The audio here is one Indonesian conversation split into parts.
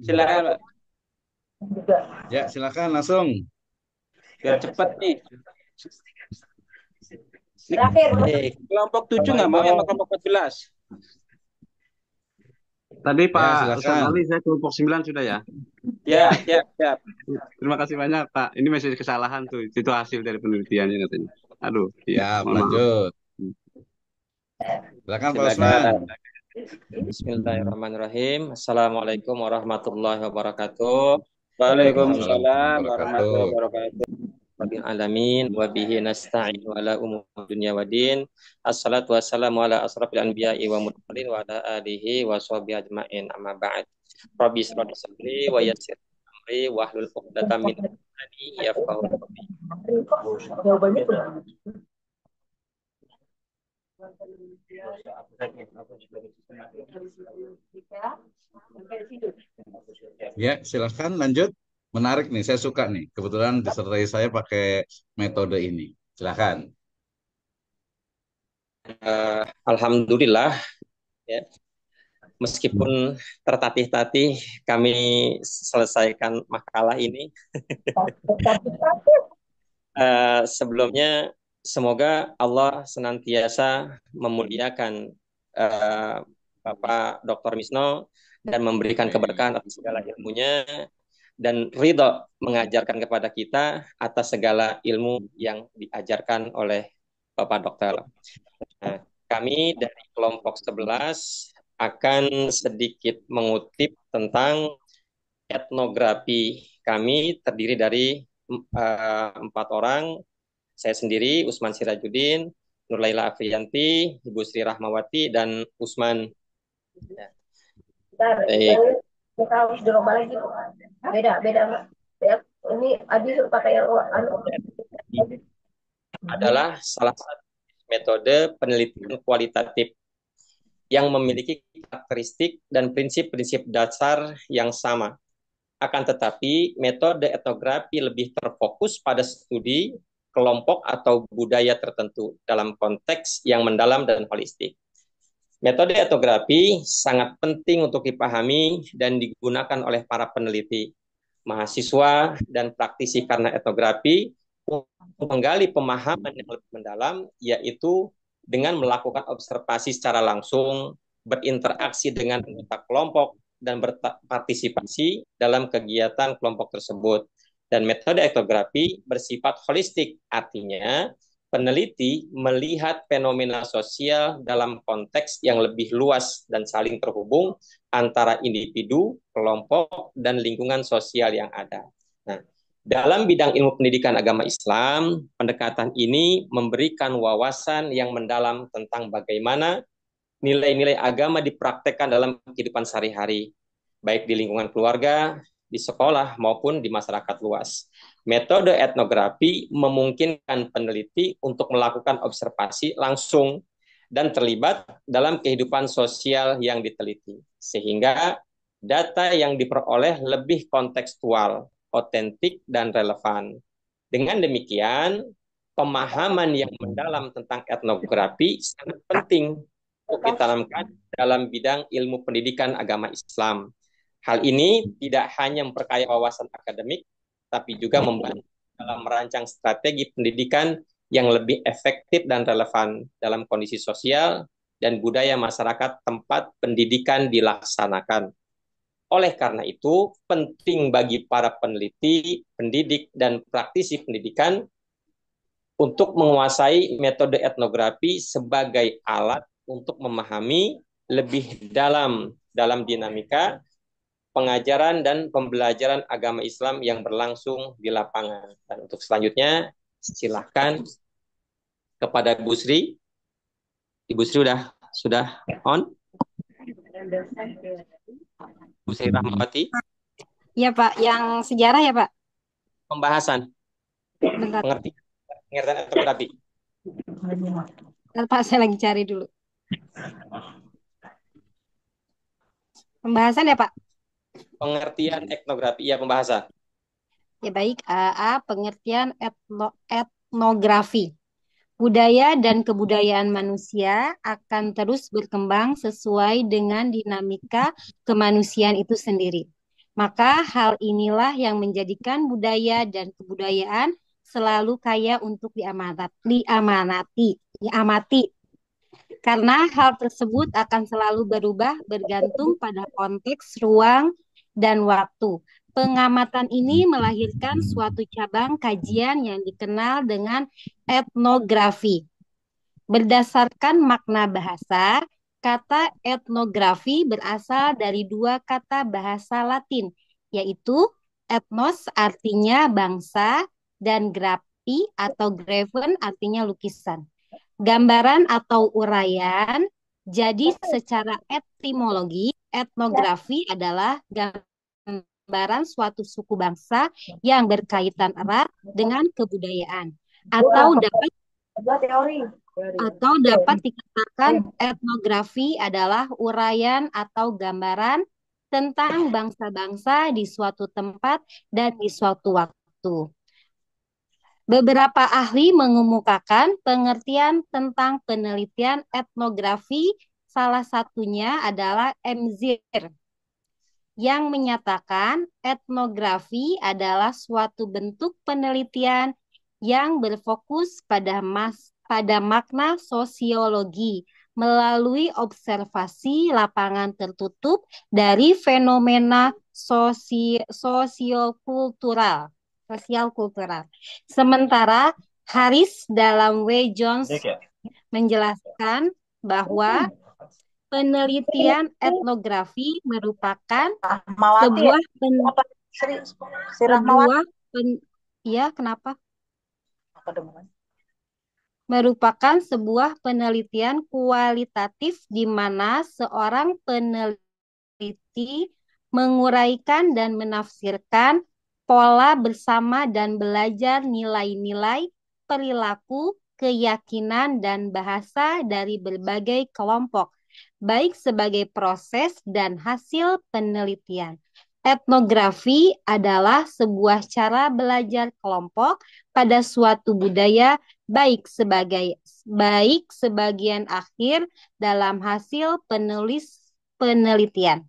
Silakan, Pak. Ya, silakan langsung. Biar cepat nih. Ini Terakhir, kelompok 7 nggak mau sama Assalamualaikum. kelompok 14. Tadi Ya, Pak Ustadz Ali silakan. saya kelompok 9 sudah ya. Ya, siap, siap. Terima kasih banyak Pak. Ini masih kesalahan tuh. Itu hasil dari penelitiannya katanya. Aduh, iya, Ya, mohon maaf. lanjut. Silakan Pak Usman. Silakan. Bismillahirrahmanirrahim. Assalamualaikum warahmatullahi wabarakatuh. Waalaikumsalam warahmatullahi Waalaikumsalam warahmatullahi wabarakatuh. wabarakatuh. Rabbil alamin wa bihi nasta'in wa ala umur dunya wa din. Assalatu wassalamu ala asrafil anbiya'i wa mursalin wa ala alihi wa sahbihi ajma'in amma ba'd. Rabbi israh li sadri wa yassir li amri wa hlul 'uqdatam min lisani yafqahu qawli. Jawabannya tuh. Ya, silakan lanjut. Menarik nih, saya suka nih. Kebetulan disertai saya pakai metode ini. Silakan. Alhamdulillah ya, meskipun tertatih-tatih kami selesaikan makalah ini. Sebelumnya semoga Allah senantiasa memuliakan eh, Bapak Dr. Misno dan memberikan keberkahan atas segala ilmunya dan ridho mengajarkan kepada kita atas segala ilmu yang diajarkan oleh Bapak Dokter. Nah, kami dari kelompok 11 akan sedikit mengutip tentang etnografi. Kami terdiri dari 4 orang, saya sendiri, Usman Sirajuddin, Nurlaila Afriyanti, Ibu Sri Rahmawati, dan Usman. Ya. Bentar, Baik. kita harus dirubah lagi. Beda, beda. Ya, ini Adi suruh pakai yang Adalah salah satu metode penelitian kualitatif yang memiliki karakteristik dan prinsip-prinsip dasar yang sama. Akan tetapi, metode etnografi lebih terfokus pada studi kelompok atau budaya tertentu dalam konteks yang mendalam dan holistik. Metode etnografi sangat penting untuk dipahami dan digunakan oleh para peneliti, mahasiswa, dan praktisi karena etnografi untuk menggali pemahaman yang lebih mendalam, yaitu dengan melakukan observasi secara langsung, berinteraksi dengan anggota kelompok, dan berpartisipasi dalam kegiatan kelompok tersebut. Dan metode etnografi bersifat holistik, artinya peneliti melihat fenomena sosial dalam konteks yang lebih luas dan saling terhubung antara individu, kelompok, dan lingkungan sosial yang ada. Nah, dalam bidang ilmu pendidikan agama Islam, pendekatan ini memberikan wawasan yang mendalam tentang bagaimana nilai-nilai agama dipraktekkan dalam kehidupan sehari-hari, baik di lingkungan keluarga, di sekolah, maupun di masyarakat luas. Metode etnografi memungkinkan peneliti untuk melakukan observasi langsung dan terlibat dalam kehidupan sosial yang diteliti, sehingga data yang diperoleh lebih kontekstual, otentik, dan relevan. Dengan demikian, pemahaman yang mendalam tentang etnografi sangat penting untuk ditanamkan dalam bidang ilmu pendidikan agama Islam. Hal ini tidak hanya memperkaya wawasan akademik, tapi juga membantu dalam merancang strategi pendidikan yang lebih efektif dan relevan dalam kondisi sosial dan budaya masyarakat tempat pendidikan dilaksanakan. Oleh karena itu, penting bagi para peneliti, pendidik, dan praktisi pendidikan untuk menguasai metode etnografi sebagai alat untuk memahami lebih dalam dinamika pengajaran dan pembelajaran agama Islam yang berlangsung di lapangan. Dan untuk selanjutnya, silahkan kepada Bu Sri. Ibu Sri sudah on? Bu Sri Rahmawati. Iya Pak, yang sejarah ya Pak? Pembahasan. Bentar, Pengertian etnografi. bentar Pak, saya lagi cari dulu. Pembahasan ya Pak? Pengertian etnografi, ya pembahasan. Ya baik, pengertian etnografi. Budaya dan kebudayaan manusia akan terus berkembang sesuai dengan dinamika kemanusiaan itu sendiri. Maka hal inilah yang menjadikan budaya dan kebudayaan selalu kaya untuk diamati. Karena hal tersebut akan selalu berubah bergantung pada konteks, ruang, dan waktu. Pengamatan ini melahirkan suatu cabang kajian yang dikenal dengan etnografi. Berdasarkan makna bahasa, kata etnografi berasal dari dua kata bahasa Latin, yaitu ethnos artinya bangsa dan grafi atau graven artinya lukisan. Gambaran atau uraian. Jadi secara etimologi, etnografi adalah gambaran suatu suku bangsa yang berkaitan erat dengan kebudayaan atau dapat dikatakan etnografi adalah uraian atau gambaran tentang bangsa-bangsa di suatu tempat dan di suatu waktu. Beberapa ahli mengemukakan pengertian tentang penelitian etnografi, salah satunya adalah Mzir, yang menyatakan etnografi adalah suatu bentuk penelitian yang berfokus pada makna sosiologi melalui observasi lapangan tertutup dari fenomena sosial-kultural. Sementara Haris dalam W. Jones menjelaskan bahwa penelitian etnografi merupakan sebuah penelitian kualitatif di mana seorang peneliti menguraikan dan menafsirkan pola bersama dan belajar nilai-nilai, perilaku, keyakinan, dan bahasa dari berbagai kelompok, baik sebagai proses dan hasil penelitian. Etnografi adalah sebuah cara belajar kelompok pada suatu budaya, baik sebagian akhir dalam hasil penelitian.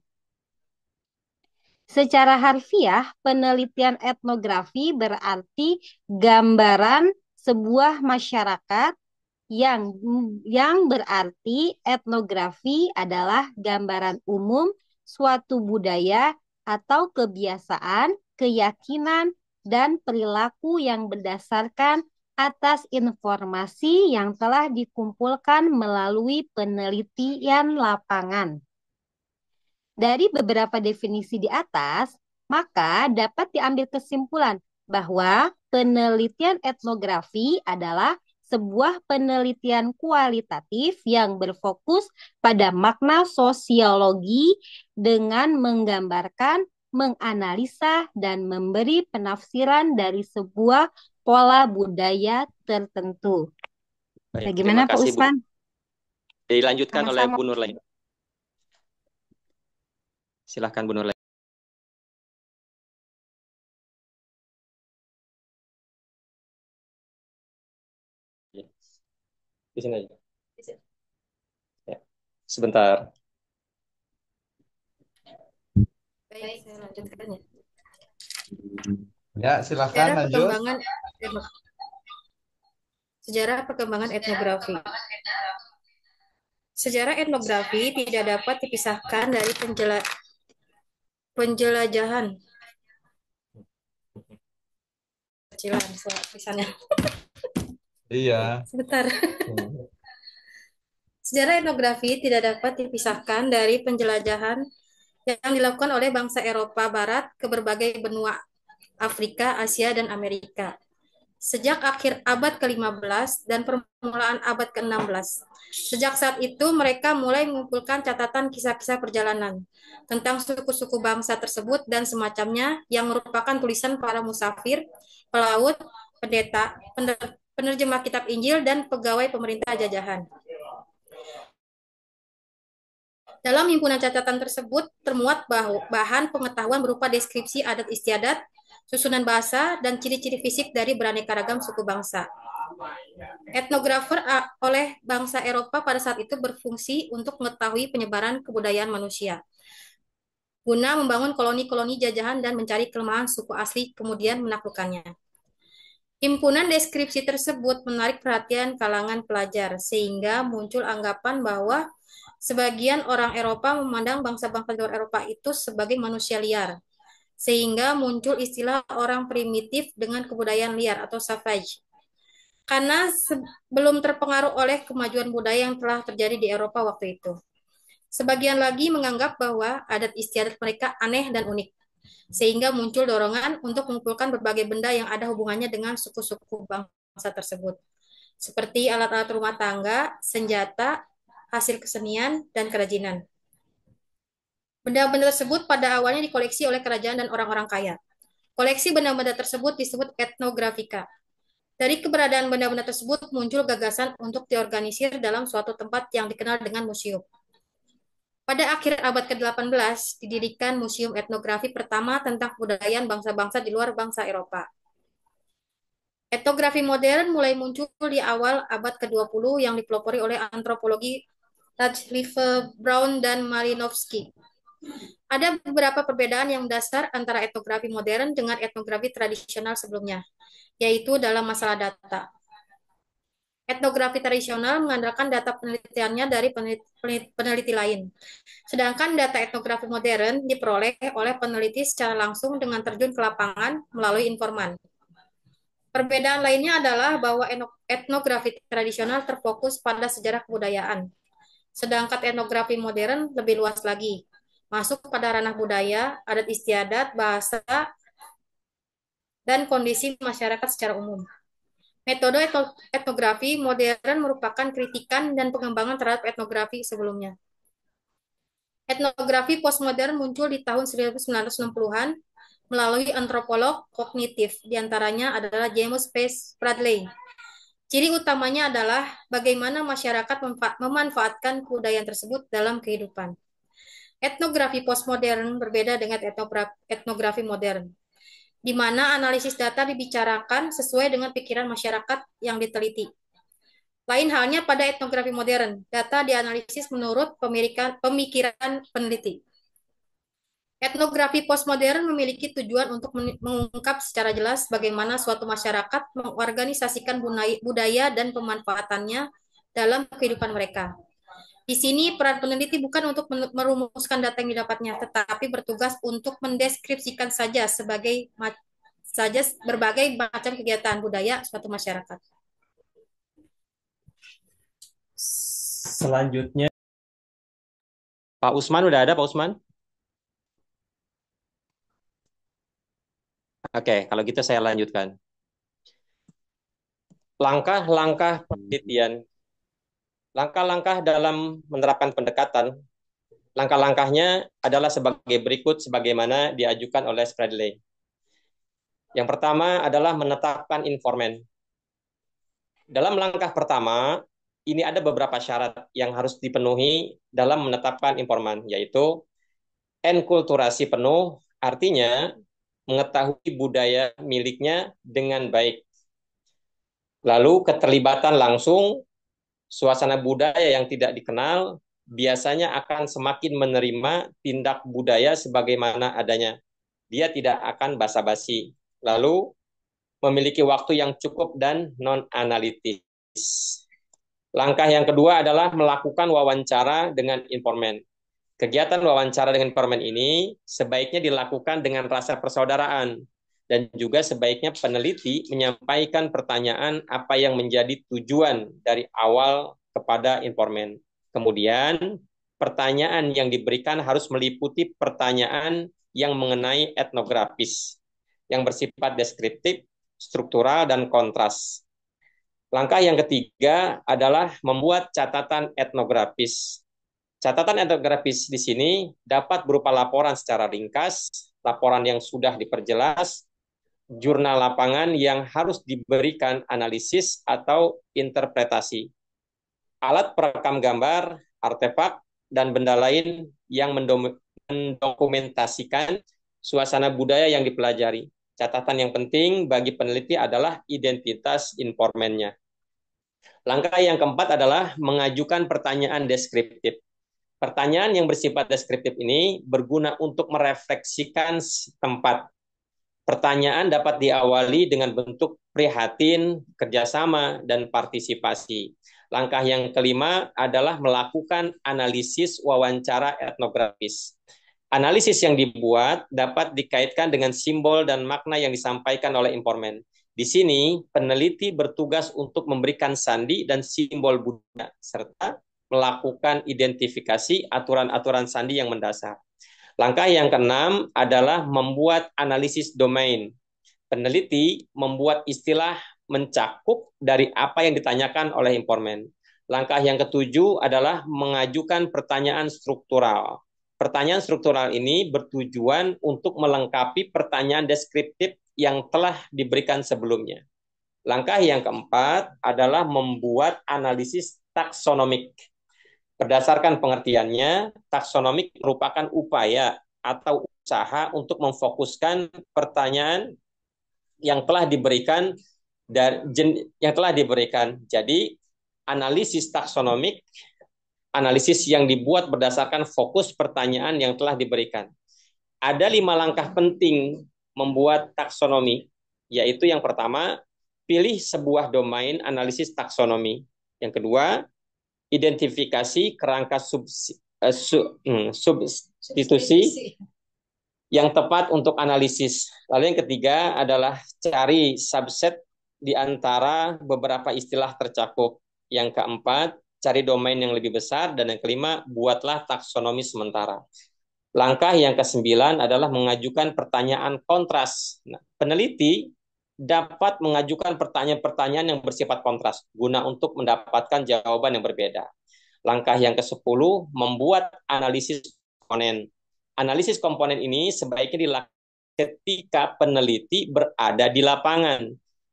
Secara harfiah, penelitian etnografi berarti gambaran sebuah masyarakat yang berarti etnografi adalah gambaran umum suatu budaya atau kebiasaan, keyakinan, dan perilaku yang berdasarkan atas informasi yang telah dikumpulkan melalui penelitian lapangan. Dari beberapa definisi di atas, maka dapat diambil kesimpulan bahwa penelitian etnografi adalah sebuah penelitian kualitatif yang berfokus pada makna sosiologi dengan menggambarkan, menganalisa, dan memberi penafsiran dari sebuah pola budaya tertentu. Baik, Bagaimana Pak kasih, Usman? Dilanjutkan oleh Sama-sama. Bu Nurlain. Silahkan Bu Nurlain. Di sini aja. Ya. Sebentar. Baik, saya lanjutkan ya. Ya, silakan lanjut. Sejarah perkembangan etnografi. Sejarah etnografi tidak dapat dipisahkan dari penjelajahan. Kecilan tulisannya. Iya. Sebentar. Sejarah etnografi tidak dapat dipisahkan dari penjelajahan yang dilakukan oleh bangsa Eropa Barat ke berbagai benua Afrika, Asia, dan Amerika. Sejak akhir abad ke-15 dan permulaan abad ke-16. Sejak saat itu mereka mulai mengumpulkan catatan kisah-kisah perjalanan tentang suku-suku bangsa tersebut dan semacamnya yang merupakan tulisan para musafir, pelaut, pendeta, penerjemah kitab Injil, dan pegawai pemerintah jajahan. Dalam himpunan catatan tersebut termuat bahan pengetahuan berupa deskripsi adat istiadat, susunan bahasa, dan ciri-ciri fisik dari beraneka ragam suku bangsa. Etnografer oleh bangsa Eropa pada saat itu berfungsi untuk mengetahui penyebaran kebudayaan manusia. guna membangun koloni-koloni jajahan dan mencari kelemahan suku asli kemudian menaklukkannya. Himpunan deskripsi tersebut menarik perhatian kalangan pelajar, sehingga muncul anggapan bahwa sebagian orang Eropa memandang bangsa-bangsa di luar Eropa itu sebagai manusia liar, sehingga muncul istilah orang primitif dengan kebudayaan liar atau savage. Karena belum terpengaruh oleh kemajuan budaya yang telah terjadi di Eropa waktu itu. Sebagian lagi menganggap bahwa adat istiadat mereka aneh dan unik, sehingga muncul dorongan untuk mengumpulkan berbagai benda yang ada hubungannya dengan suku-suku bangsa tersebut, seperti alat-alat rumah tangga, senjata, hasil kesenian, dan kerajinan. Benda-benda tersebut pada awalnya dikoleksi oleh kerajaan dan orang-orang kaya. Koleksi benda-benda tersebut disebut etnografika. Dari keberadaan benda-benda tersebut muncul gagasan untuk diorganisir dalam suatu tempat yang dikenal dengan museum. Pada akhir abad ke-18, didirikan Museum Etnografi pertama tentang kebudayaan bangsa-bangsa di luar bangsa Eropa. Etnografi modern mulai muncul di awal abad ke-20 yang dipelopori oleh antropologi Radcliffe, Brown, dan Malinowski. Ada beberapa perbedaan yang dasar antara etnografi modern dengan etnografi tradisional sebelumnya, yaitu dalam masalah data. Etnografi tradisional mengandalkan data penelitiannya dari peneliti lain. Sedangkan data etnografi modern diperoleh oleh peneliti secara langsung dengan terjun ke lapangan melalui informan. Perbedaan lainnya adalah bahwa etnografi tradisional terfokus pada sejarah kebudayaan. Sedangkan etnografi modern lebih luas lagi, masuk pada ranah budaya, adat istiadat, bahasa, dan kondisi masyarakat secara umum. Metode etnografi modern merupakan kritikan dan pengembangan terhadap etnografi sebelumnya. Etnografi postmodern muncul di tahun 1960-an melalui antropolog kognitif, diantaranya adalah James P. Bradley. Ciri utamanya adalah bagaimana masyarakat memanfaatkan kebudayaan tersebut dalam kehidupan. Etnografi postmodern berbeda dengan etnografi modern, di mana analisis data dibicarakan sesuai dengan pikiran masyarakat yang diteliti. Lain halnya pada etnografi modern, data dianalisis menurut pemikiran peneliti. Etnografi postmodern memiliki tujuan untuk mengungkap secara jelas bagaimana suatu masyarakat mengorganisasikan budaya dan pemanfaatannya dalam kehidupan mereka. Di sini peran peneliti bukan untuk merumuskan data yang didapatnya, tetapi bertugas untuk mendeskripsikan saja berbagai macam kegiatan budaya suatu masyarakat. Selanjutnya, Pak Usman udah ada, Pak Usman? Oke, kalau gitu saya lanjutkan. Langkah-langkah penelitian. Langkah-langkah dalam menerapkan pendekatan, langkah-langkahnya adalah sebagai berikut sebagaimana diajukan oleh Bradley. Yang pertama adalah menetapkan informan. Dalam langkah pertama, ini ada beberapa syarat yang harus dipenuhi dalam menetapkan informan, yaitu enkulturasi penuh, artinya mengetahui budaya miliknya dengan baik. Lalu keterlibatan langsung, suasana budaya yang tidak dikenal biasanya akan semakin menerima tindak budaya sebagaimana adanya. Dia tidak akan basa-basi. Lalu memiliki waktu yang cukup dan non-analitis. Langkah yang kedua adalah melakukan wawancara dengan informan. Kegiatan wawancara dengan informan ini sebaiknya dilakukan dengan rasa persaudaraan, dan juga sebaiknya peneliti menyampaikan pertanyaan apa yang menjadi tujuan dari awal kepada informan. Kemudian, pertanyaan yang diberikan harus meliputi pertanyaan yang mengenai etnografis, yang bersifat deskriptif, struktural, dan kontras. Langkah yang ketiga adalah membuat catatan etnografis. Catatan etnografis di sini dapat berupa laporan secara ringkas, laporan yang sudah diperjelas, jurnal lapangan yang harus diberikan analisis atau interpretasi, alat perekam gambar, artefak, dan benda lain yang mendokumentasikan suasana budaya yang dipelajari. Catatan yang penting bagi peneliti adalah identitas informannya. Langkah yang keempat adalah mengajukan pertanyaan deskriptif. Pertanyaan yang bersifat deskriptif ini berguna untuk merefleksikan tempat. Pertanyaan dapat diawali dengan bentuk prihatin, kerjasama, dan partisipasi. Langkah yang kelima adalah melakukan analisis wawancara etnografis. Analisis yang dibuat dapat dikaitkan dengan simbol dan makna yang disampaikan oleh informan. Di sini, peneliti bertugas untuk memberikan sandi dan simbol budaya, serta melakukan identifikasi aturan-aturan sandi yang mendasar. Langkah yang keenam adalah membuat analisis domain. Peneliti membuat istilah mencakup dari apa yang ditanyakan oleh informan. Langkah yang ketujuh adalah mengajukan pertanyaan struktural. Pertanyaan struktural ini bertujuan untuk melengkapi pertanyaan deskriptif yang telah diberikan sebelumnya. Langkah yang keempat adalah membuat analisis taksonomik. Berdasarkan pengertiannya, taksonomik merupakan upaya atau usaha untuk memfokuskan pertanyaan yang telah diberikan Jadi, analisis taksonomik, analisis yang dibuat berdasarkan fokus pertanyaan yang telah diberikan. Ada 5 langkah penting membuat taksonomi, yaitu yang pertama, pilih sebuah domain analisis taksonomi. Yang kedua, identifikasi kerangka substitusi yang tepat untuk analisis. Lalu yang ketiga adalah cari subset di antara beberapa istilah tercakup. Yang keempat, cari domain yang lebih besar. Dan yang kelima, buatlah taksonomi sementara. Langkah yang kesembilan adalah mengajukan pertanyaan kontras. Nah, peneliti dapat mengajukan pertanyaan-pertanyaan yang bersifat kontras guna untuk mendapatkan jawaban yang berbeda. Langkah yang ke-10, membuat analisis komponen. Analisis komponen ini sebaiknya dilakukan ketika peneliti berada di lapangan.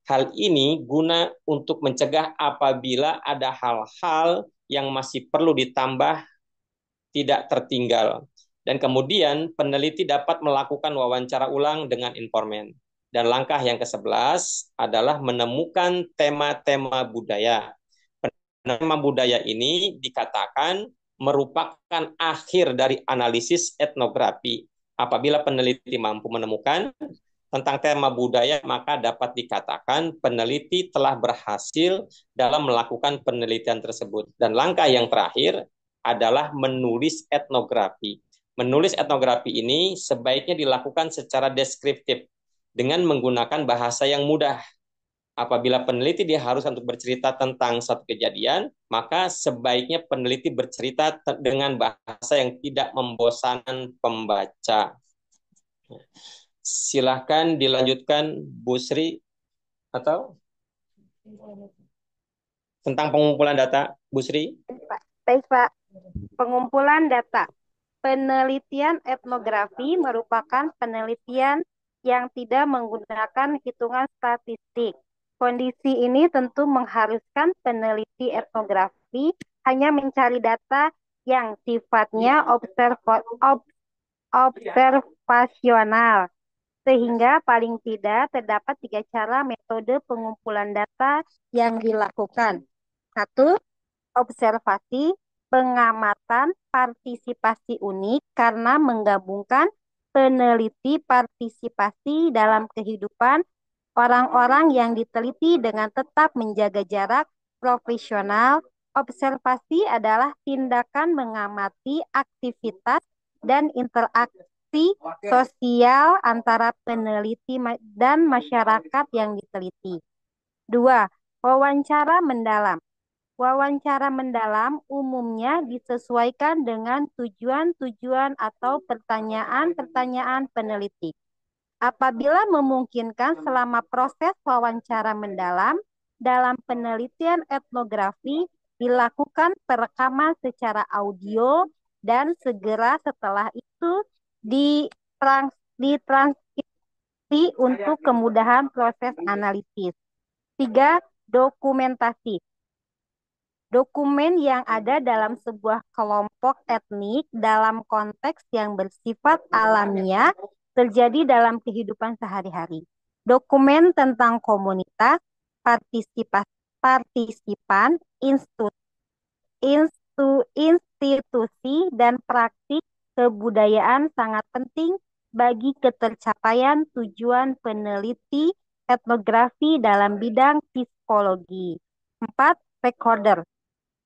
Hal ini guna untuk mencegah apabila ada hal-hal yang masih perlu ditambah tidak tertinggal. Dan kemudian peneliti dapat melakukan wawancara ulang dengan informan. Dan langkah yang ke-11 adalah menemukan tema-tema budaya. Tema budaya ini dikatakan merupakan akhir dari analisis etnografi. Apabila peneliti mampu menemukan tentang tema budaya, maka dapat dikatakan peneliti telah berhasil dalam melakukan penelitian tersebut. Dan langkah yang terakhir adalah menulis etnografi. Menulis etnografi ini sebaiknya dilakukan secara deskriptif dengan menggunakan bahasa yang mudah. Apabila peneliti diharuskan untuk bercerita tentang satu kejadian, maka sebaiknya peneliti bercerita dengan bahasa yang tidak membosankan pembaca. Silahkan dilanjutkan, Bu Sri, atau tentang pengumpulan data, Bu Sri. Baik, Pak. Pengumpulan data. Penelitian etnografi merupakan penelitian yang tidak menggunakan hitungan statistik. Kondisi ini tentu mengharuskan peneliti etnografi hanya mencari data yang sifatnya observasional, sehingga paling tidak terdapat 3 cara metode pengumpulan data yang dilakukan. 1. Observasi, pengamatan, partisipasi unik karena menggabungkan peneliti partisipasi dalam kehidupan orang-orang yang diteliti dengan tetap menjaga jarak profesional. Observasi adalah tindakan mengamati aktivitas dan interaksi sosial antara peneliti dan masyarakat yang diteliti. 2. Wawancara mendalam. Wawancara mendalam umumnya disesuaikan dengan tujuan-tujuan atau pertanyaan-pertanyaan peneliti. Apabila memungkinkan selama proses wawancara mendalam, dalam penelitian etnografi dilakukan perekaman secara audio dan segera setelah itu ditranskripsi untuk kemudahan proses analisis. 3. Dokumentasi. Dokumen yang ada dalam sebuah kelompok etnik dalam konteks yang bersifat alamiah terjadi dalam kehidupan sehari-hari. Dokumen tentang komunitas, partisipan, institusi dan praktik kebudayaan sangat penting bagi ketercapaian tujuan peneliti etnografi dalam bidang psikologi. 4. Recorder.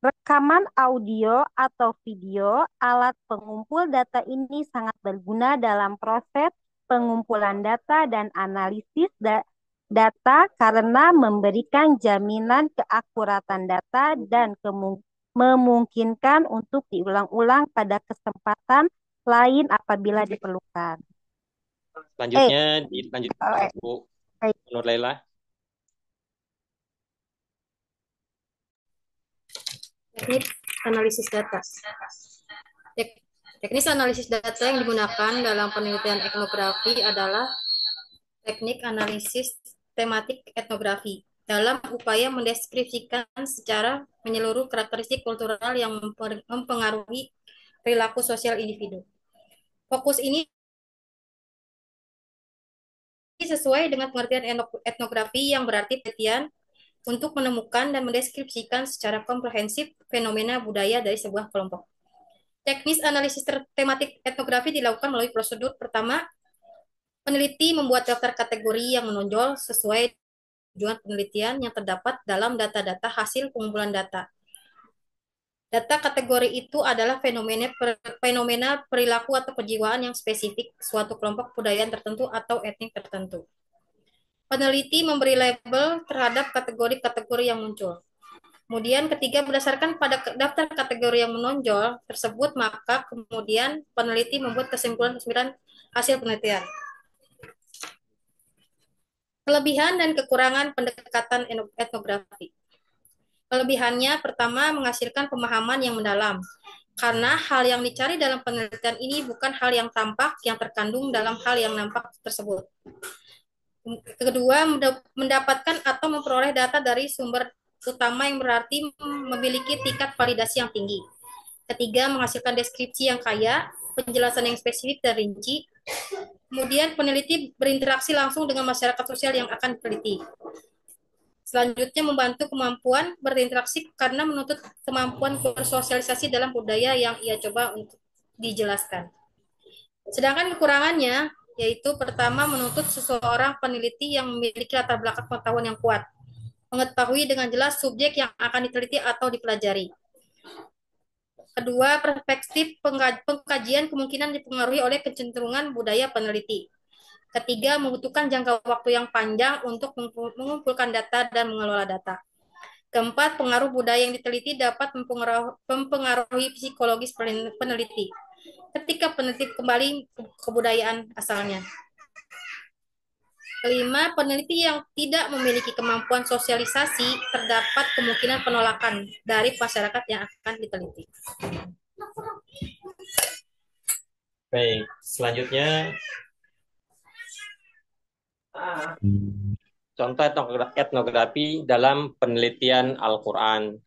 Rekaman audio atau video alat pengumpul data ini sangat berguna dalam proses pengumpulan data dan analisis data karena memberikan jaminan keakuratan data dan memungkinkan untuk diulang-ulang pada kesempatan lain apabila diperlukan. Selanjutnya dilanjutkan Bu Nur Laila. Teknik analisis data. Teknis analisis data yang digunakan dalam penelitian etnografi adalah teknik analisis tematik etnografi dalam upaya mendeskripsikan secara menyeluruh karakteristik kultural yang mempengaruhi perilaku sosial individu. Fokus ini sesuai dengan pengertian etnografi yang berarti penelitian untuk menemukan dan mendeskripsikan secara komprehensif fenomena budaya dari sebuah kelompok. Teknis analisis tematik etnografi dilakukan melalui prosedur pertama. Peneliti membuat daftar kategori yang menonjol sesuai tujuan penelitian yang terdapat dalam data-data hasil pengumpulan data. Data kategori itu adalah fenomena perilaku atau kejiwaan yang spesifik suatu kelompok budaya tertentu atau etnik tertentu. Peneliti memberi label terhadap kategori-kategori yang muncul. Kemudian ketiga, berdasarkan pada daftar kategori yang menonjol tersebut, maka kemudian peneliti membuat kesimpulan-kesimpulan hasil penelitian. Kelebihan dan kekurangan pendekatan etnografi. Kelebihannya, pertama, menghasilkan pemahaman yang mendalam. Karena hal yang dicari dalam penelitian ini bukan hal yang tampak yang terkandung dalam hal yang nampak tersebut. Kedua, mendapatkan atau memperoleh data dari sumber utama yang berarti memiliki tingkat validasi yang tinggi. Ketiga, menghasilkan deskripsi yang kaya, penjelasan yang spesifik dan rinci. Kemudian, peneliti berinteraksi langsung dengan masyarakat sosial yang akan diteliti. Selanjutnya, membantu kemampuan berinteraksi karena menuntut kemampuan bersosialisasi dalam budaya yang ia coba untuk dijelaskan. Sedangkan kekurangannya, yaitu pertama, menuntut seseorang peneliti yang memiliki latar belakang pengetahuan yang kuat, mengetahui dengan jelas subjek yang akan diteliti atau dipelajari. Kedua, perspektif pengkajian kemungkinan dipengaruhi oleh kecenderungan budaya peneliti. Ketiga, membutuhkan jangka waktu yang panjang untuk mengumpulkan data dan mengelola data. Keempat, pengaruh budaya yang diteliti dapat mempengaruhi psikologis peneliti ketika peneliti kembali ke kebudayaan asalnya. Kelima, peneliti yang tidak memiliki kemampuan sosialisasi terdapat kemungkinan penolakan dari masyarakat yang akan diteliti. Baik, selanjutnya contoh etnografi dalam penelitian Al-Quran.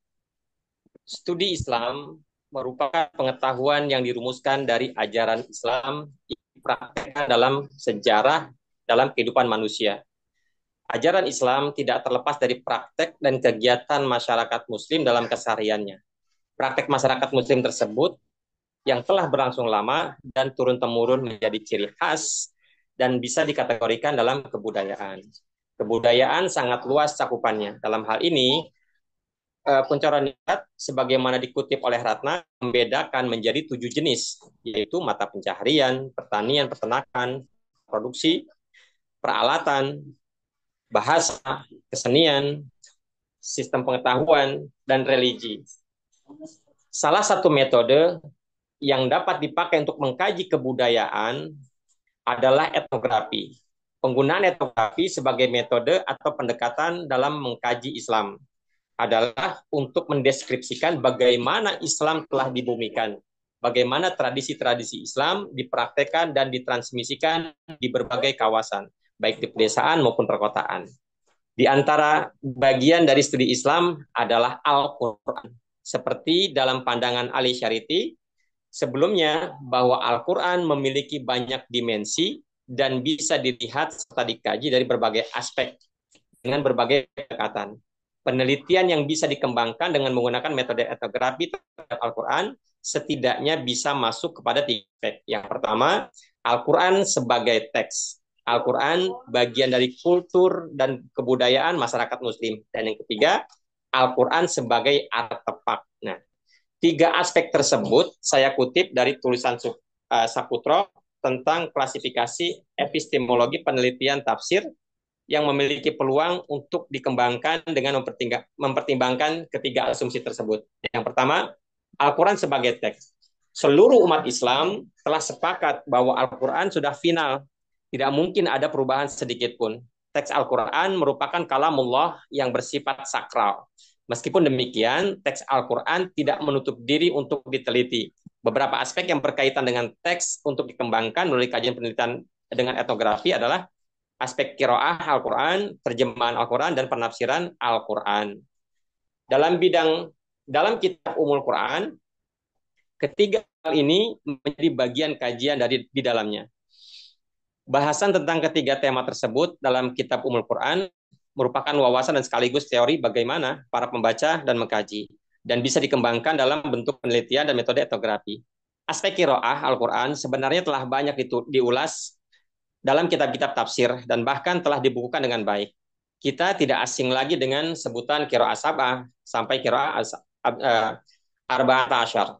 Studi Islam merupakan pengetahuan yang dirumuskan dari ajaran Islam yang dipraktikkan dalam sejarah dalam kehidupan manusia. Ajaran Islam tidak terlepas dari praktek dan kegiatan masyarakat Muslim dalam kesehariannya. Praktek masyarakat Muslim tersebut yang telah berlangsung lama dan turun-temurun menjadi ciri khas dan bisa dikategorikan dalam kebudayaan. Kebudayaan sangat luas cakupannya. Dalam hal ini, pencarian sebagaimana dikutip oleh Ratna membedakan menjadi 7 jenis, yaitu mata pencaharian, pertanian, peternakan, produksi, peralatan, bahasa, kesenian, sistem pengetahuan, dan religi. Salah satu metode yang dapat dipakai untuk mengkaji kebudayaan adalah etnografi. Penggunaan etnografi sebagai metode atau pendekatan dalam mengkaji Islam adalah untuk mendeskripsikan bagaimana Islam telah dibumikan, bagaimana tradisi-tradisi Islam dipraktekkan dan ditransmisikan di berbagai kawasan, baik di pedesaan maupun perkotaan. Di antara bagian dari studi Islam adalah Al-Quran. Seperti dalam pandangan Ali Syariti, sebelumnya bahwa Al-Quran memiliki banyak dimensi dan bisa dilihat serta dikaji dari berbagai aspek dengan berbagai pendekatan. penelitian yang bisa dikembangkan dengan menggunakan metode etnografi terhadap Al-Quran setidaknya bisa masuk kepada 3 aspek. Yang pertama, Al-Quran sebagai teks. Al-Quran bagian dari kultur dan kebudayaan masyarakat Muslim. Dan yang ketiga, Al-Quran sebagai artefak. Nah, 3 aspek tersebut saya kutip dari tulisan Saputro tentang klasifikasi epistemologi penelitian tafsir yang memiliki peluang untuk dikembangkan dengan mempertimbangkan 3 asumsi tersebut. Yang pertama, Al-Quran sebagai teks. Seluruh umat Islam telah sepakat bahwa Al-Quran sudah final. Tidak mungkin ada perubahan sedikit pun. Teks Al-Quran merupakan kalamullah yang bersifat sakral. Meskipun demikian, teks Al-Quran tidak menutup diri untuk diteliti. Beberapa aspek yang berkaitan dengan teks untuk dikembangkan melalui kajian penelitian dengan etnografi adalah aspek qiraah Al-Quran, terjemahan Al-Quran, dan penafsiran Al-Quran. Dalam kitab Ummul Quran, ketiga hal ini menjadi bagian kajian di dalamnya. Bahasan tentang ketiga tema tersebut dalam kitab Ummul Quran merupakan wawasan dan sekaligus teori bagaimana para pembaca dan mengkaji, dan bisa dikembangkan dalam bentuk penelitian dan metode etnografi. Aspek qiraah Al-Quran sebenarnya telah banyak diulas dalam kitab-kitab tafsir dan bahkan telah dibukukan dengan baik. Kita tidak asing lagi dengan sebutan qiraah sab'ah sampai qiraah arba'at asyar.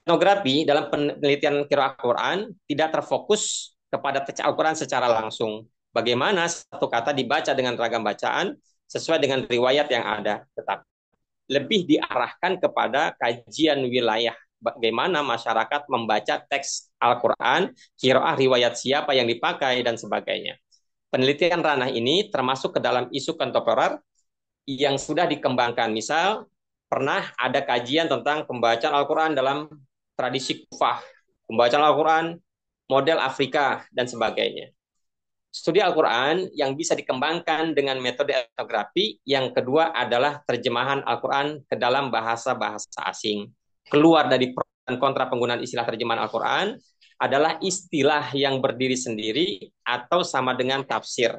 Etnografi dalam penelitian qiraah Al-Quran tidak terfokus kepada teks Al-Quran secara langsung. Bagaimana satu kata dibaca dengan ragam bacaan sesuai dengan riwayat yang ada, tetapi lebih diarahkan kepada kajian wilayah. Bagaimana masyarakat membaca teks Al-Quran, qiraah riwayat siapa yang dipakai, dan sebagainya. Penelitian ranah ini termasuk ke dalam isu kontemporer yang sudah dikembangkan. Misal, pernah ada kajian tentang pembacaan Al-Quran dalam tradisi Kufah, pembacaan Al-Quran model Afrika, dan sebagainya. Studi Al-Quran yang bisa dikembangkan dengan metode etnografi. Yang kedua adalah terjemahan Al-Quran ke dalam bahasa-bahasa asing. Keluar dari pro dan kontra penggunaan istilah terjemahan Al-Quran adalah istilah yang berdiri sendiri atau sama dengan tafsir.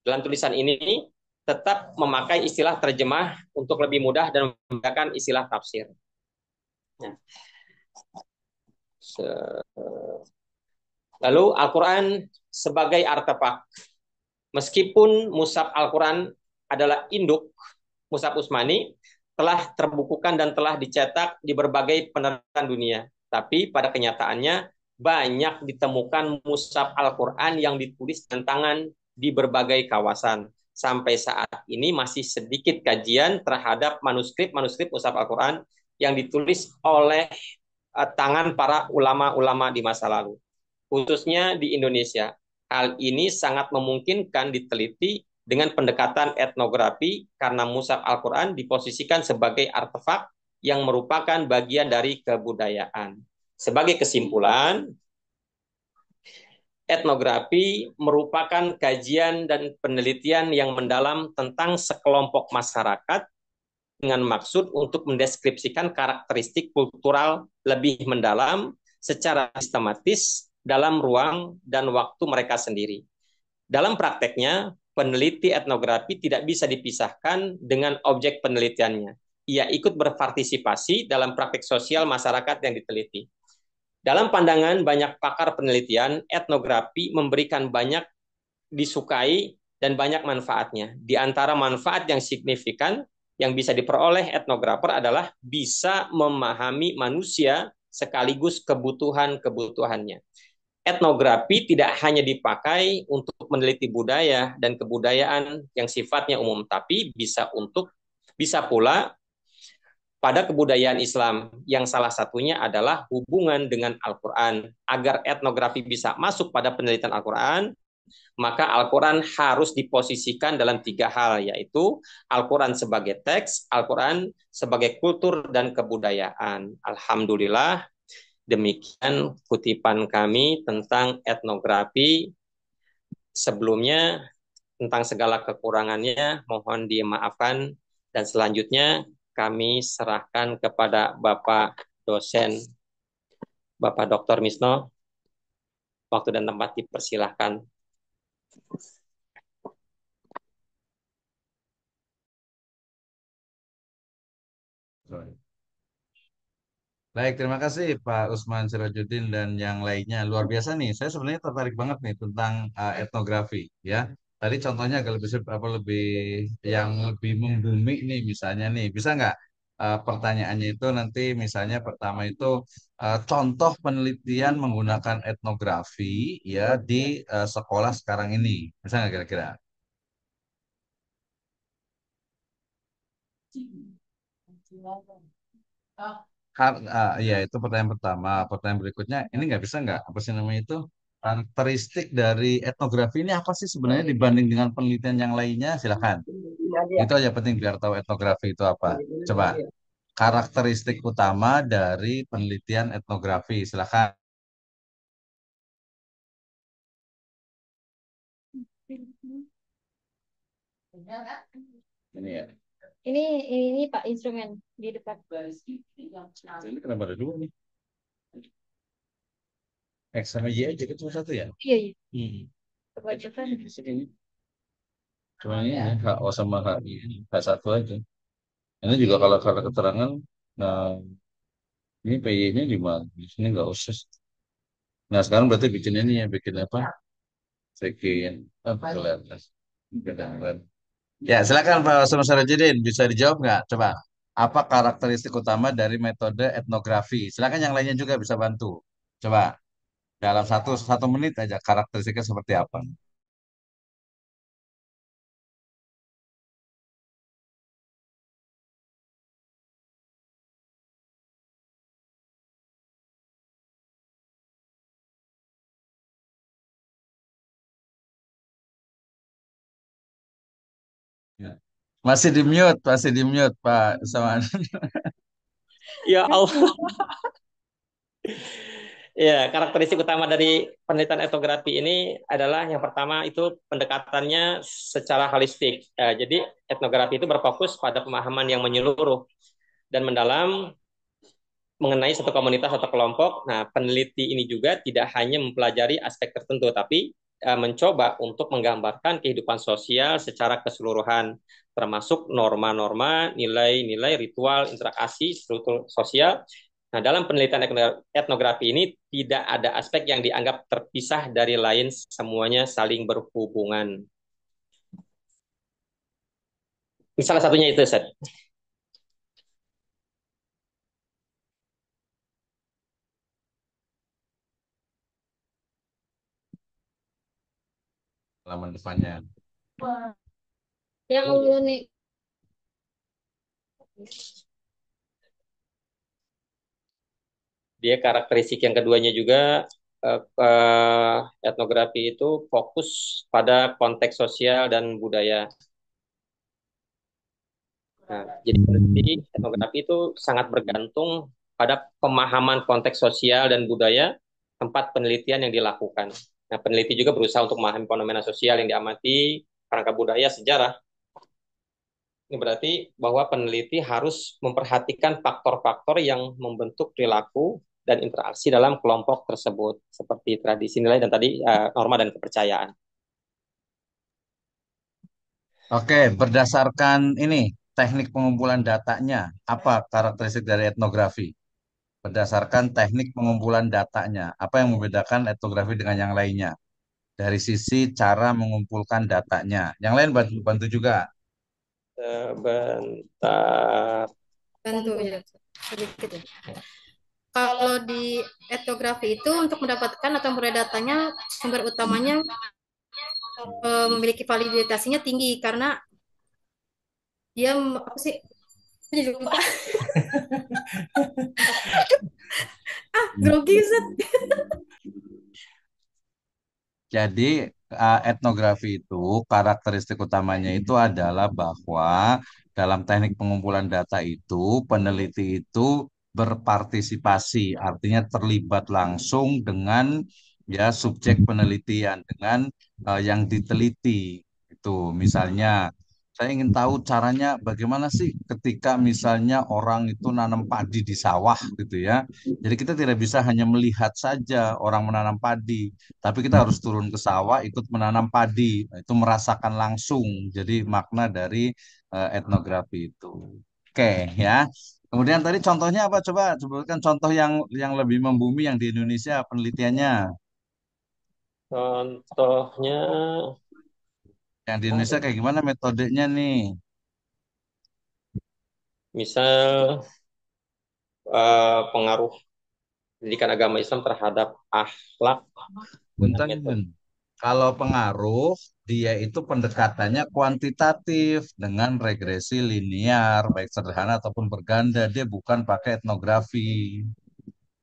Dalam tulisan ini tetap memakai istilah terjemah untuk lebih mudah dan menggunakan istilah tafsir. Nah. Lalu Al-Quran sebagai artefak. Meskipun mushaf Al-Quran adalah induk mushaf Utsmani, telah terbukukan dan telah dicetak di berbagai penerbangan dunia. Tapi pada kenyataannya banyak ditemukan mushaf Al-Quran yang ditulis dengan tangan di berbagai kawasan. Sampai saat ini masih sedikit kajian terhadap manuskrip mushaf Al-Quran yang ditulis oleh tangan para ulama-ulama di masa lalu, khususnya di Indonesia. Hal ini sangat memungkinkan diteliti dengan pendekatan etnografi karena mushaf Al-Quran diposisikan sebagai artefak yang merupakan bagian dari kebudayaan. Sebagai kesimpulan, etnografi merupakan kajian dan penelitian yang mendalam tentang sekelompok masyarakat dengan maksud untuk mendeskripsikan karakteristik kultural lebih mendalam secara sistematis dalam ruang dan waktu mereka sendiri. Dalam prakteknya, peneliti etnografi tidak bisa dipisahkan dengan objek penelitiannya. Ia ikut berpartisipasi dalam praktek sosial masyarakat yang diteliti. Dalam pandangan banyak pakar penelitian, etnografi memberikan banyak disukai dan banyak manfaatnya. Di antara manfaat yang signifikan yang bisa diperoleh etnografer adalah bisa memahami manusia sekaligus kebutuhan-kebutuhannya. Etnografi tidak hanya dipakai untuk meneliti budaya dan kebudayaan yang sifatnya umum, tapi bisa pula pada kebudayaan Islam, yang salah satunya adalah hubungan dengan Al-Quran. Agar etnografi bisa masuk pada penelitian Al-Quran, maka Al-Quran harus diposisikan dalam 3 hal, yaitu Al-Quran sebagai teks, Al-Quran sebagai kultur dan kebudayaan. Alhamdulillah, demikian kutipan kami tentang etnografi. Sebelumnya, tentang segala kekurangannya, mohon dimaafkan, dan selanjutnya kami serahkan kepada Bapak dosen, Bapak Dr. Misno. Waktu dan tempat dipersilahkan. Baik, terima kasih Pak Usman Sirajuddin dan yang lainnya. Luar biasa nih. Saya sebenarnya tertarik banget nih tentang etnografi, ya. Tadi contohnya agak lebih apa lebih yang lebih membumi nih, misalnya nih. Bisa nggak pertanyaannya itu nanti misalnya pertama itu contoh penelitian menggunakan etnografi ya di sekolah sekarang ini. Bisa nggak kira-kira? Iya itu pertanyaan pertama. Pertanyaan berikutnya, ini nggak bisa nggak apa sih namanya itu karakteristik dari etnografi ini apa sih sebenarnya dibanding dengan penelitian yang lainnya? Silakan. Itu aja penting biar tahu etnografi itu apa. Coba karakteristik utama dari penelitian etnografi. Silakan. Ini ya. Ini Pak instrumen di depan. Ini kenapa ada dua nih? X sama Y aja kan cuma satu ya? Iya, iya. Hmm. Kebanyakan. Di sini. Cuma ini ya, HO sama HI. H1 aja. Ini juga kalau keterangan, nah ini PY-nya di mana? Di sini nggak usah. Nah sekarang berarti bikin ini ya, bikin apa? Bikin apa? Kelihatan. Ya silakan Pak Osman Sarajudin, bisa dijawab nggak? Coba. Apa karakteristik utama dari metode etnografi? Silakan yang lainnya juga bisa bantu. Coba dalam satu menit aja karakteristiknya seperti apa? Ya. Masih di mute Pak Saman. Ya Allah. Ya, karakteristik utama dari penelitian etnografi ini adalah yang pertama itu pendekatannya secara holistik. Jadi etnografi itu berfokus pada pemahaman yang menyeluruh dan mendalam mengenai satu komunitas atau kelompok. Nah, peneliti ini juga tidak hanya mempelajari aspek tertentu, tapi mencoba untuk menggambarkan kehidupan sosial secara keseluruhan, termasuk norma-norma, nilai-nilai, ritual, interaksi, struktur sosial. Nah, dalam penelitian etnografi ini tidak ada aspek yang dianggap terpisah dari lain, semuanya saling berhubungan. Salah satunya itu, Seth. Halaman depannya. Yang unik. Dia karakteristik yang keduanya juga etnografi itu fokus pada konteks sosial dan budaya. Nah, jadi peneliti etnografi itu sangat bergantung pada pemahaman konteks sosial dan budaya tempat penelitian yang dilakukan. Nah, peneliti juga berusaha untuk memahami fenomena sosial yang diamati, kerangka budaya, sejarah. Ini berarti bahwa peneliti harus memperhatikan faktor-faktor yang membentuk perilaku dan interaksi dalam kelompok tersebut, seperti tradisi nilai dan tadi norma dan kepercayaan. Oke, berdasarkan ini teknik pengumpulan datanya, apa karakteristik dari etnografi? Berdasarkan teknik pengumpulan datanya, apa yang membedakan etnografi dengan yang lainnya? Dari sisi cara mengumpulkan datanya. Yang lain bantu juga. Sebentar. Bantu ya sedikit ya. Kalau di etnografi itu untuk mendapatkan atau memperoleh datanya, sumber utamanya memiliki validitasnya tinggi karena dia apa sih? Aku jadi lupa. Grogi Zat. Jadi etnografi itu karakteristik utamanya itu adalah bahwa dalam teknik pengumpulan data itu peneliti itu berpartisipasi, artinya terlibat langsung dengan ya subjek penelitian dengan yang diteliti. Itu misalnya saya ingin tahu caranya bagaimana sih ketika misalnya orang itu nanam padi di sawah gitu ya. Jadi kita tidak bisa hanya melihat saja orang menanam padi, tapi kita harus turun ke sawah ikut menanam padi. Nah, itu merasakan langsung. Jadi makna dari etnografi itu. Oke ya. Kemudian tadi contohnya apa? Coba sebutkan contoh yang lebih membumi yang di Indonesia penelitiannya. Contohnya Yang di Indonesia kayak gimana metodenya nih? misal pengaruh pendidikan agama Islam terhadap akhlak dengan Punten, metode. kalau pengaruh, dia itu pendekatannya kuantitatif dengan regresi linear, baik sederhana ataupun berganda. Dia bukan pakai etnografi.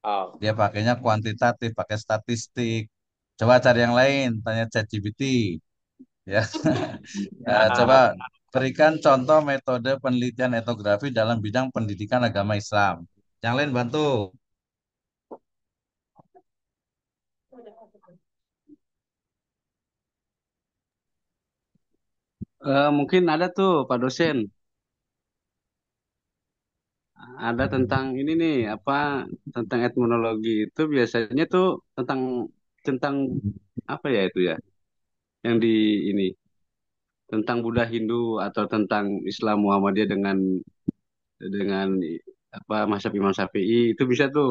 Oh, Dia pakainya kuantitatif, pakai statistik. Coba cari yang lain, tanya ChatGPT. Ya, coba nah, berikan contoh metode penelitian etnografi dalam bidang pendidikan agama Islam. Yang lain bantu. Mungkin ada tuh Pak dosen, ada tentang ini nih apa tentang etnologi itu biasanya tuh tentang tentang apa ya itu ya yang di ini tentang Buddha Hindu atau tentang Islam Muhammadiyah dengan apa mazhab Imam Syafi'i itu bisa tuh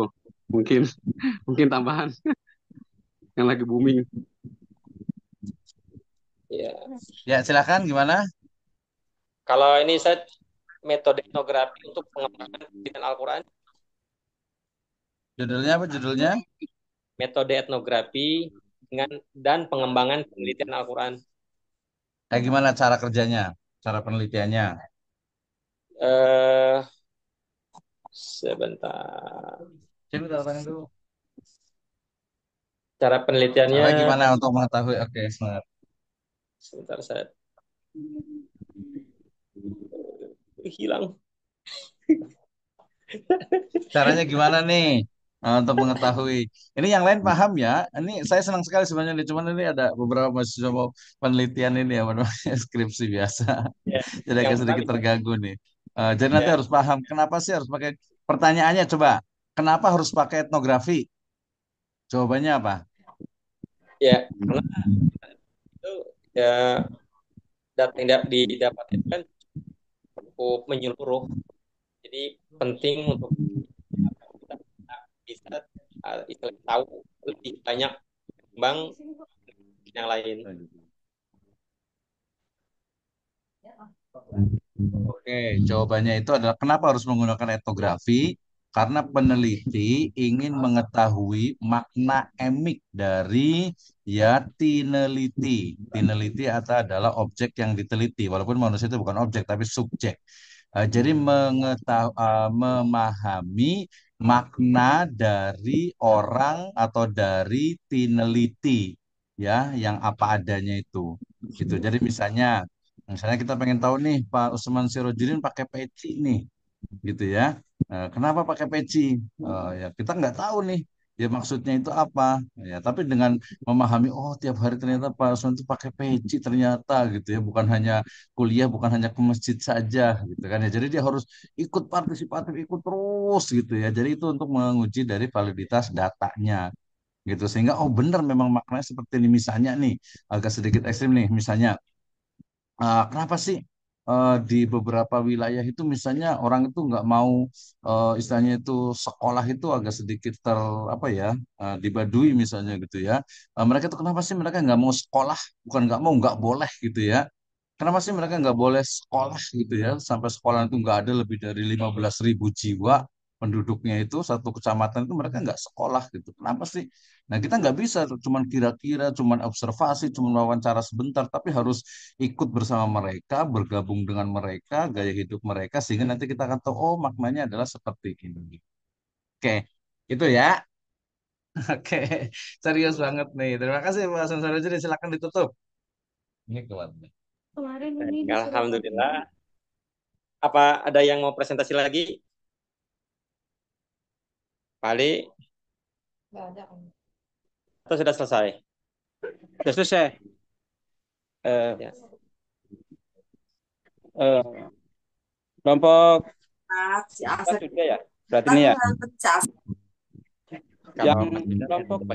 mungkin mungkin tambahan yang lagi booming. ya. Ya, silakan gimana? Kalau ini saya metode etnografi untuk pengembangan penelitian Al-Quran, Judulnya apa judulnya? metode etnografi dan pengembangan penelitian Al-Quran. Kayak gimana cara kerjanya? Cara penelitiannya? Eh, Sebentar. Sini tanda tangan dulu. Cara penelitiannya, Caranya gimana untuk mengetahui? Oke, semangat. sebentar saya hilang. Caranya gimana nih untuk mengetahui? Ini yang lain paham ya? Ini saya senang sekali sebenarnya nih. Cuman ini ada beberapa mahasiswa mau penelitian ini ya, namanya skripsi biasa. Ya, Jadi yang agak paham sedikit itu terganggu nih. Jadi nanti ya, harus paham kenapa sih harus pakai pertanyaannya coba. Kenapa harus pakai etnografi? Jawabannya apa? ya karena itu ya data yang didapat itu kan cukup menyeluruh. Jadi penting untuk kita bisa istilahnya tahu lebih banyak ketimbang yang lain. Oke, jawabannya itu adalah kenapa harus menggunakan etnografi? Karena peneliti ingin mengetahui makna emik dari ya tineliti. Tineliti adalah objek yang diteliti, walaupun manusia itu bukan objek tapi subjek. Jadi memahami makna dari orang atau dari tineliti ya yang apa adanya itu. Gitu. Jadi misalnya kita pengen tahu nih Pak Usman Sirojudin pakai peci nih, gitu ya. Kenapa pakai peci? Ya kita nggak tahu nih. Ya maksudnya itu apa? Ya tapi dengan memahami, oh tiap hari ternyata Pak Usman itu pakai peci ternyata gitu ya. Bukan hanya kuliah, bukan hanya ke masjid saja, gitu kan ya. Jadi dia harus ikut partisipatif, ikut terus gitu ya. Jadi itu untuk menguji dari validitas datanya gitu. Sehingga oh benar memang maknanya seperti ini. Misalnya nih agak sedikit ekstrim nih. Misalnya kenapa sih di beberapa wilayah itu misalnya orang itu nggak mau istilahnya itu sekolah itu agak sedikit apa ya dibadui misalnya gitu ya. Mereka itu kenapa sih mereka nggak mau sekolah? Bukan nggak mau, nggak boleh gitu ya. Kenapa sih mereka nggak boleh sekolah gitu ya? Sampai sekolah itu nggak ada lebih dari 15.000 jiwa penduduknya itu satu kecamatan itu mereka nggak sekolah gitu. Kenapa sih? Nah kita nggak bisa tuh cuman kira-kira, cuman observasi, cuman wawancara sebentar, tapi harus ikut bersama mereka, bergabung dengan mereka, gaya hidup mereka, sehingga nanti kita akan tahu, oh maknanya adalah seperti ini. Oke, itu ya. Oke, serius banget nih. Terima kasih Pak Hasan. Jadi silakan ditutup. Ini keluar. Kemarin ini Baik, disuruh Alhamdulillah. Apa ada yang mau presentasi lagi? Pak Ali, nggak ada. atau sudah selesai? Sudah selesai. Ya. Eh, Kelompok Si Asep sudah ya. Berarti ini ya. Kalau Yang tidak, kelompok bagi